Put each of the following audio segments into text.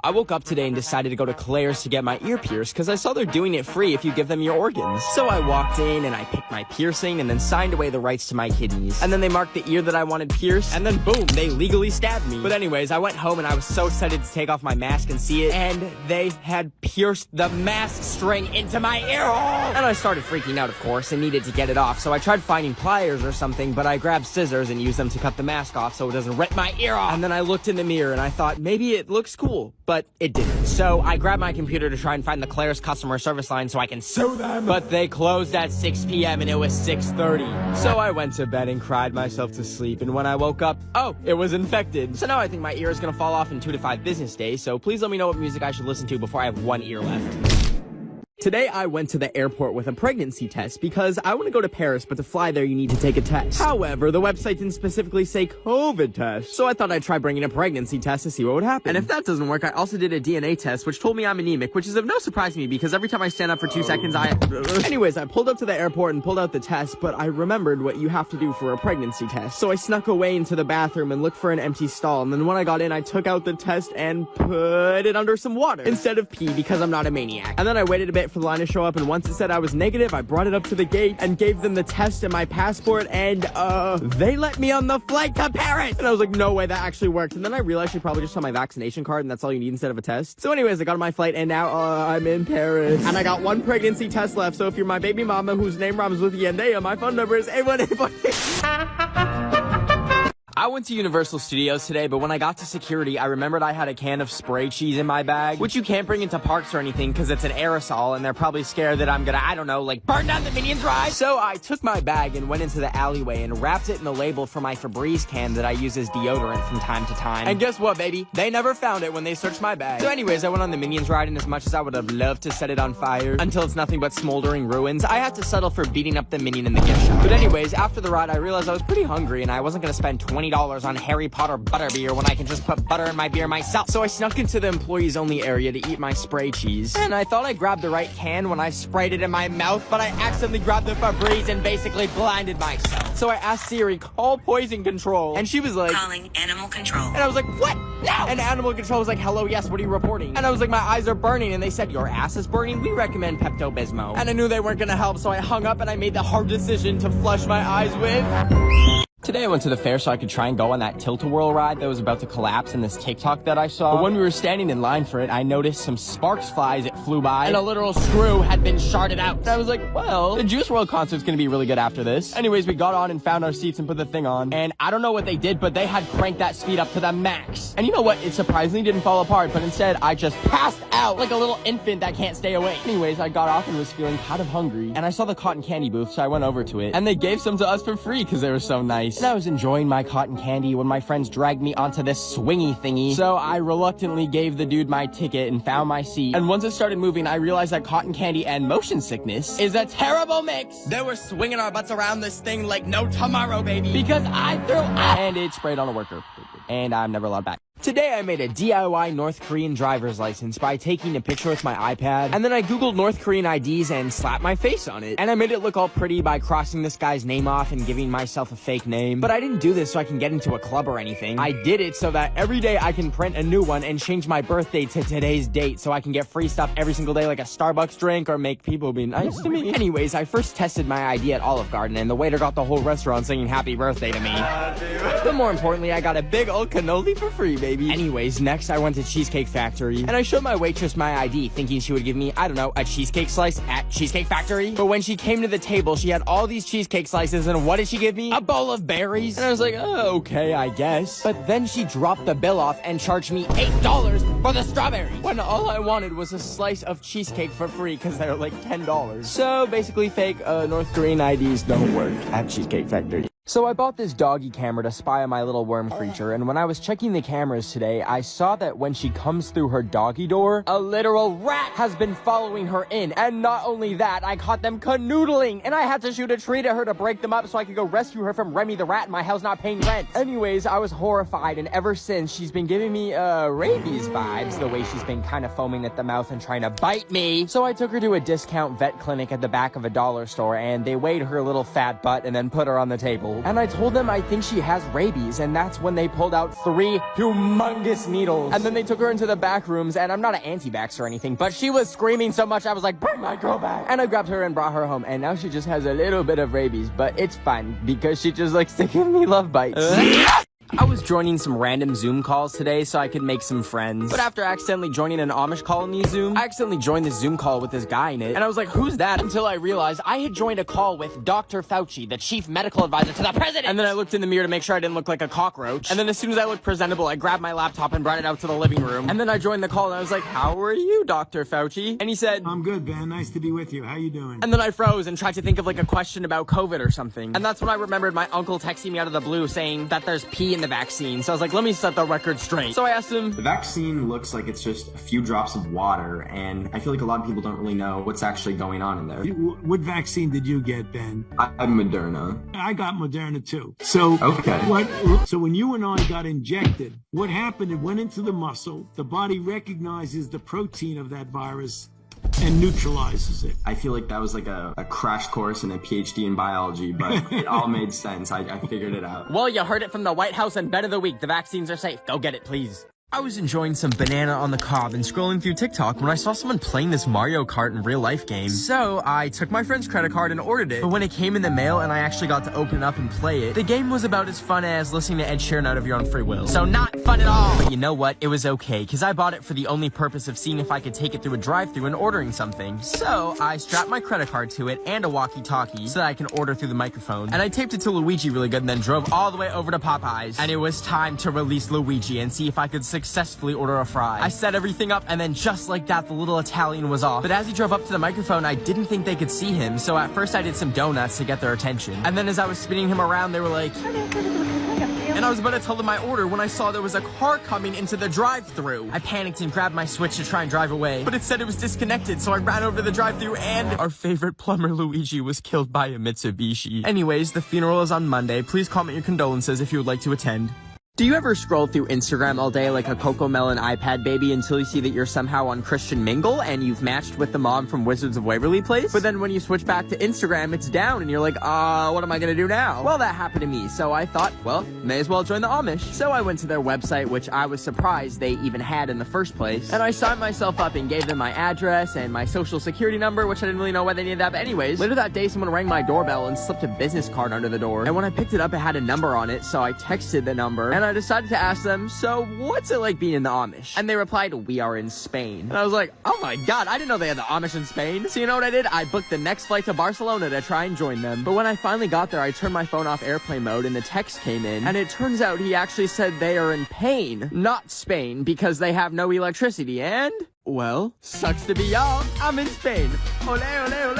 I woke up today and decided to go to Claire's to get my ear pierced because I saw they're doing it free if you give them your organs. So I walked in and I picked my piercing and then signed away the rights to my kidneys. And then they marked the ear that I wanted pierced and then boom, they legally stabbed me. But anyways, I went home and I was so excited to take off my mask and see it, and they had pierced the mask string into my ear hole. And I started freaking out, of course, and needed to get it off. So I tried finding pliers or something, but I grabbed scissors and used them to cut the mask off so it doesn't rip my ear off. And then I looked in the mirror and I thought maybe it looks cool, but it didn't. So I grabbed my computer to try and find the Claire's customer service line so I can sue them. But they closed at 6 p.m. and it was 6:30. So I went to bed and cried myself to sleep. And when I woke up, oh, it was infected. So now I think my ear is gonna fall off in 2 to 5 business days. So please let me know what music I should listen to before I have one ear left. Today, I went to the airport with a pregnancy test because I want to go to Paris, but to fly there, you need to take a test. However, the website didn't specifically say COVID test, so I thought I'd try bringing a pregnancy test to see what would happen. And if that doesn't work, I also did a DNA test, which told me I'm anemic, which is of no surprise to me because every time I stand up for 2 seconds, Anyways, I pulled up to the airport and pulled out the test, but I remembered what you have to do for a pregnancy test. So I snuck away into the bathroom and looked for an empty stall, and then when I got in, I took out the test and put it under some water instead of pee because I'm not a maniac. And then I waited a bit for the line to show up, and once it said I was negative, I brought it up to the gate and gave them the test and my passport, and they let me on the flight to Paris. And I was like, no way, that actually worked. And then I realized you probably just saw my vaccination card and that's all you need instead of a test. So anyways, I got on my flight and now I'm in Paris. And I got one pregnancy test left, so if you're my baby mama whose name rhymes with Yandea, my phone number is 818. I went to Universal Studios today, but when I got to security, I remembered I had a can of spray cheese in my bag, which you can't bring into parks or anything because it's an aerosol, and they're probably scared that I'm gonna, I don't know, like burn down the Minions ride. So I took my bag and went into the alleyway and wrapped it in the label for my Febreze can that I use as deodorant from time to time. And guess what, baby? They never found it when they searched my bag. So anyways, I went on the Minions ride, and as much as I would have loved to set it on fire until it's nothing but smoldering ruins, I had to settle for beating up the Minion in the gift shop. But anyways, after the ride, I realized I was pretty hungry, and I wasn't gonna spend $20 on Harry Potter butterbeer when I can just put butter in my beer myself. So I snuck into the employees only area to eat my spray cheese. And I thought I grabbed the right can when I sprayed it in my mouth, but I accidentally grabbed the Febreze and basically blinded myself. So I asked Siri, call poison control. And she was like, calling animal control. And I was like, what? No! And animal control was like, hello, yes, what are you reporting? And I was like, my eyes are burning. And they said, your ass is burning? We recommend Pepto-Bismol. And I knew they weren't gonna help, so I hung up and I made the hard decision to flush my eyes with... Today I went to the fair so I could try and go on that tilt-a-whirl ride that was about to collapse in this TikTok that I saw. But when we were standing in line for it, I noticed some sparks fly as it flew by, and a literal screw had been sharded out. And I was like, well, the Juice WRLD concert's gonna be really good after this. Anyways, we got on and found our seats and put the thing on, and I don't know what they did, but they had cranked that speed up to the max. And you know what? It surprisingly didn't fall apart, but instead I just passed out like a little infant that can't stay awake. Anyways, I got off and was feeling kind of hungry, and I saw the cotton candy booth, so I went over to it, and they gave some to us for free because they were so nice. And I was enjoying my cotton candy when my friends dragged me onto this swingy thingy. So I reluctantly gave the dude my ticket and found my seat. And once it started moving, I realized that cotton candy and motion sickness is a terrible mix. They were swinging our butts around this thing like no tomorrow, baby. Because I threw up. And it sprayed on a worker. And I'm never allowed back. Today I made a DIY North Korean driver's license by taking a picture with my iPad, and then I googled North Korean IDs and slapped my face on it. And I made it look all pretty by crossing this guy's name off and giving myself a fake name. But I didn't do this so I can get into a club or anything. I did it so that every day I can print a new one and change my birthday to today's date so I can get free stuff every single day like a Starbucks drink or make people be nice to me. Anyways, I first tested my ID at Olive Garden, and the waiter got the whole restaurant singing happy birthday to me. But more importantly, I got a big old cannoli for free, baby. Anyways, next I went to Cheesecake Factory, and I showed my waitress my ID, thinking she would give me, I don't know, a cheesecake slice at Cheesecake Factory. But when she came to the table, she had all these cheesecake slices, and what did she give me? A bowl of berries. And I was like, oh, okay, I guess. But then she dropped the bill off and charged me $8 for the strawberries, when all I wanted was a slice of cheesecake for free because they're like $10. So basically fake North Korean IDs don't work at Cheesecake Factory. So I bought this doggy camera to spy on my little worm creature, and when I was checking the cameras today, I saw that when she comes through her doggy door, a literal rat has been following her in. And not only that, I caught them canoodling, and I had to shoot a tree to her to break them up so I could go rescue her from Remy the rat in my house not paying rent. Anyways, I was horrified, and ever since, she's been giving me, rabies vibes, the way she's been kind of foaming at the mouth and trying to bite me. So I took her to a discount vet clinic at the back of a dollar store, and they weighed her little fat butt and then put her on the table. cold. And I told them I think she has rabies, and that's when they pulled out 3 humongous needles. And then they took her into the back rooms, and I'm not an anti-vax or anything, but she was screaming so much I was like, bring my girl back. And I grabbed her and brought her home, and now she just has a little bit of rabies, but it's fine because she just likes to give me love bites. I was joining some random Zoom calls today so I could make some friends. But after accidentally joining an Amish colony Zoom, I accidentally joined this Zoom call with this guy in it. And I was like, who's that? Until I realized I had joined a call with Dr. Fauci, the chief medical advisor to the president. And then I looked in the mirror to make sure I didn't look like a cockroach. And then as soon as I looked presentable, I grabbed my laptop and brought it out to the living room. And then I joined the call and I was like, how are you, Dr. Fauci? And he said, I'm good, Ben. Nice to be with you. How you doing? And then I froze and tried to think of like a question about COVID or something. And that's when I remembered my uncle texting me out of the blue saying that there's pee in the vaccine. So I was like, let me set the record straight. So I asked him, the vaccine looks like it's just a few drops of water, and I feel like a lot of people don't really know what's actually going on in there. What vaccine did you get, Ben? I'm Moderna. I got Moderna too. So okay. So when you and I got injected, what happened? It went into the muscle. The body recognizes the protein of that virus and neutralizes it. I feel like that was like a crash course and a PhD in biology, but it all made sense. I figured it out. Well, you heard it from the White House and Ben of the Week. The vaccines are safe. Go get it, please. I was enjoying some banana on the cob and scrolling through TikTok when I saw someone playing this Mario Kart in real life game. So I took my friend's credit card and ordered it. But when it came in the mail and I actually got to open it up and play it, the game was about as fun as listening to Ed Sheeran out of your own free will. So not fun at all. But you know what? It was okay, because I bought it for the only purpose of seeing if I could take it through a drive-thru and ordering something. So I strapped my credit card to it and a walkie-talkie so that I can order through the microphone. And I taped it to Luigi really good and then drove all the way over to Popeyes. And it was time to release Luigi and see if I could successfully order a fry. I set everything up, and then just like that, the little Italian was off. But as he drove up to the microphone, I didn't think they could see him, so at first I did some donuts to get their attention. And then as I was spinning him around, they were like... And I was about to tell them my order when I saw there was a car coming into the drive-thru. I panicked and grabbed my Switch to try and drive away, but it said it was disconnected, so I ran over to the drive-thru and our favorite plumber Luigi was killed by a Mitsubishi. Anyways, the funeral is on Monday. Please comment your condolences if you would like to attend. Do you ever scroll through Instagram all day like a Cocomelon iPad baby until you see that you're somehow on Christian Mingle and you've matched with the mom from Wizards of Waverly Place? But then when you switch back to Instagram, it's down and you're like, what am I gonna do now? Well, that happened to me, so I thought, well, may as well join the Amish. So I went to their website, which I was surprised they even had in the first place, and I signed myself up and gave them my address and my social security number, which I didn't really know why they needed that, but anyways, later that day someone rang my doorbell and slipped a business card under the door, and when I picked it up, it had a number on it, so I texted the number, and I decided to ask them, so what's it like being in the Amish? And they replied, we are in Spain. And I was like, oh my god, I didn't know they had the Amish in Spain. So you know what I did? I booked the next flight to Barcelona to try and join them. But when I finally got there, I turned my phone off airplane mode and the text came in, and it turns out he actually said they are in pain, not Spain, because they have no electricity, and... well, sucks to be y'all, I'm in Spain. Ole, ole, ole,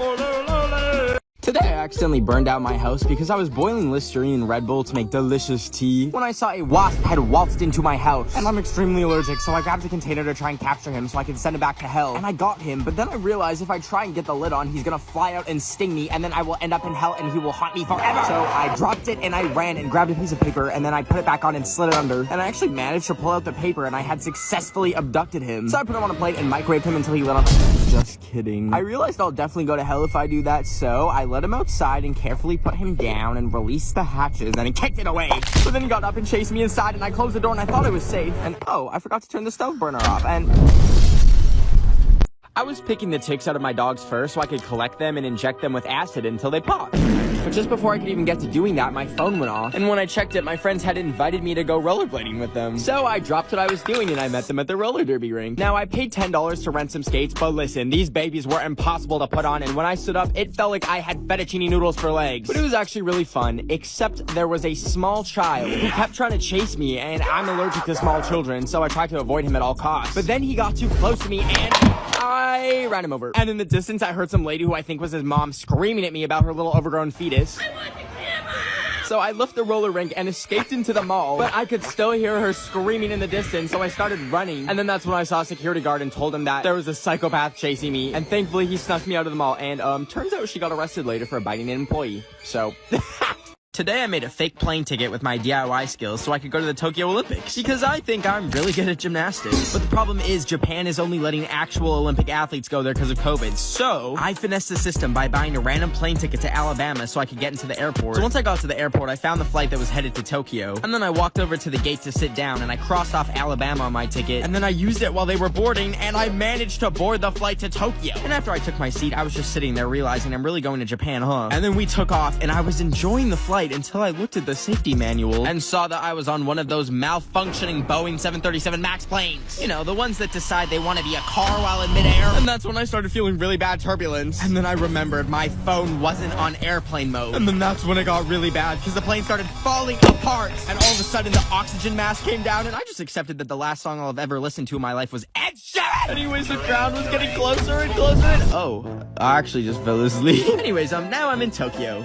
ole, ole, ole. Today I accidentally burned out my house because I was boiling Listerine and Red Bull to make delicious tea when I saw a wasp had waltzed into my house. And I'm extremely allergic, so I grabbed a container to try and capture him so I could send him back to hell. And I got him, but then I realized if I try and get the lid on, he's gonna fly out and sting me, and then I will end up in hell and he will haunt me forever. So I dropped it and I ran and grabbed a piece of paper, and then I put it back on and slid it under. And I actually managed to pull out the paper, and I had successfully abducted him. So I put him on a plate and microwaved him until he lit on. Just kidding. I realized I'll definitely go to hell if I do that, so I let him outside and carefully put him down and released the hatches, and he kicked it away. So then he got up and chased me inside, and I closed the door and I thought I was safe, and oh, I forgot to turn the stove burner off, and... I was picking the ticks out of my dog's fur so I could collect them and inject them with acid until they popped. But just before I could even get to doing that, my phone went off. And when I checked it, my friends had invited me to go rollerblading with them. So I dropped what I was doing and I met them at the roller derby rink. Now, I paid $10 to rent some skates, but listen, these babies were impossible to put on. And when I stood up, it felt like I had fettuccine noodles for legs. But it was actually really fun, except there was a small child who kept trying to chase me, and I'm allergic to small children, so I tried to avoid him at all costs. But then he got too close to me and I ran him over. And in the distance, I heard some lady who I think was his mom screaming at me about her little overgrown fetus. I want the camera! So I left the roller rink and escaped into the mall, but I could still hear her screaming in the distance, so I started running. And then that's when I saw a security guard and told him that there was a psychopath chasing me. And thankfully, he snuck me out of the mall. And turns out she got arrested later for biting an employee. So... Today I made a fake plane ticket with my DIY skills so I could go to the Tokyo Olympics, because I think I'm really good at gymnastics. But the problem is Japan is only letting actual Olympic athletes go there because of COVID. So I finessed the system by buying a random plane ticket to Alabama so I could get into the airport. So once I got to the airport, I found the flight that was headed to Tokyo. And then I walked over to the gate to sit down, and I crossed off Alabama on my ticket. And then I used it while they were boarding, and I managed to board the flight to Tokyo. And after I took my seat, I was just sitting there realizing I'm really going to Japan, huh? And then we took off, and I was enjoying the flight until I looked at the safety manual and saw that I was on one of those malfunctioning Boeing 737 MAX planes. You know, the ones that decide they want to be a car while in midair. And that's when I started feeling really bad turbulence. And then I remembered my phone wasn't on airplane mode. And then that's when it got really bad, because the plane started falling apart. And all of a sudden, the oxygen mask came down, and I just accepted that the last song I'll have ever listened to in my life was Ed Sheeran! Anyways, the crowd was getting closer and closer, and oh, I actually just fell asleep. Anyways, now I'm in Tokyo.